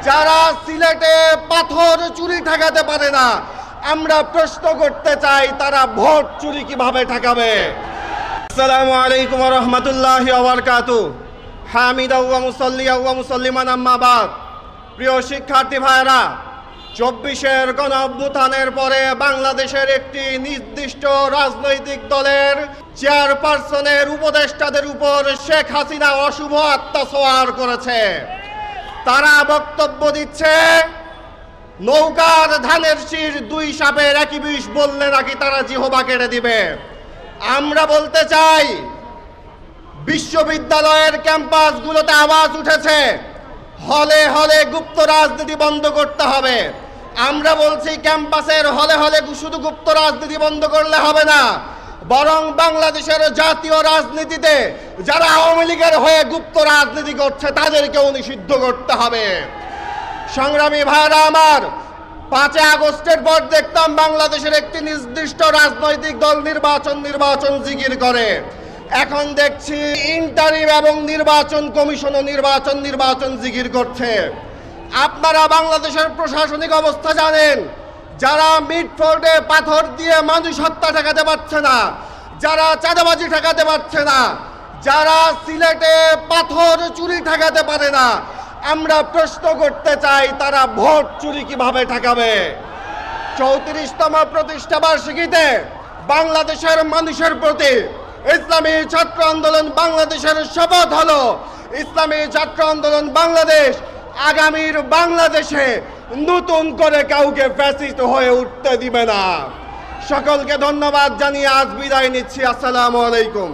যারা সিলেটে পাথর চুরি ঠেকাতে পারে না, আমরা প্রশ্ন করতে চাই তারা ভোট চুরি কিভাবে ঠেকাবে। আসসালামু আলাইকুম ওয়া রাহমাতুল্লাহি ওয়া বারাকাতুহু। হামিদা ওয়া মুসাল্লিয়া ওয়া মুসাল্লিমান আম্মা বাদ। প্রিয় শিক্ষার্থী ভাইরা, 24-এর গণ অভ্যুত্থানের পরে বাংলাদেশের একটি নির্দিষ্ট রাজনৈতিক দলের চেয়ারপারসনের উপদেষ্টাদের উপর শেখ হাসিনা অশুভ আত্মসওয়ার করেছে। তারা বক্তব্য দিচ্ছে নৌকার ধানের শীষ দুই সাপের একই বিষ বললে নাকি তারা জিহবা কেড়ে দিবে। আমরা বলতে চাই, বিশ্ববিদ্যালয়ের ক্যাম্পাসগুলোতে আওয়াজ উঠেছে হলে হলে গুপ্ত রাজনীতি বন্ধ করতে হবে। আমরা বলছি ক্যাম্পাসের হলে হলে শুধু গুপ্ত রাজনীতি বন্ধ করলে হবে না, বরং বাংলাদেশের জাতীয় রাজনীতিতে যারা আওয়ামী লীগের হয়ে গুপ্ত রাজনীতি করছে তাদেরকেও নিষিদ্ধ করতে হবে। সংগ্রামী ভাইরা আমার, 5 আগস্টের পর দেখতাম বাংলাদেশের একটি নির্দিষ্ট রাজনৈতিক দল নির্বাচন জিকির করে। এখন দেখছি ইন্টারিম এবং নির্বাচন কমিশনও নির্বাচন জিকির করছে। আপনারা বাংলাদেশের প্রশাসনিক অবস্থা জানেন, যারা মিডফোর্ডে পাথর দিয়ে মানুষ হত্যা ঠেকাতে পারছে না, যারা চাঁদাবাজি ঠেকাতে পারছে না, যারা সিলেটে পাথর চুরি ঠেকাতে পারে না, আমরা প্রশ্ন করতে চাই তারা ভোট চুরি কিভাবে ঠেকাবে। 34তম প্রতিষ্ঠা বার্ষিকীতে বাংলাদেশের মানুষের প্রতি ইসলামী ছাত্র আন্দোলন বাংলাদেশের শপথ হলো, ইসলামী ছাত্র আন্দোলন বাংলাদেশ আগামীর বাংলাদেশে নতুন করে কাউকে ফ্যাসিস্ট হয়ে উঠতে দিবে না। সকলকে ধন্যবাদ জানিয়ে আজ বিদায় নিচ্ছি। আসসালামু আলাইকুম।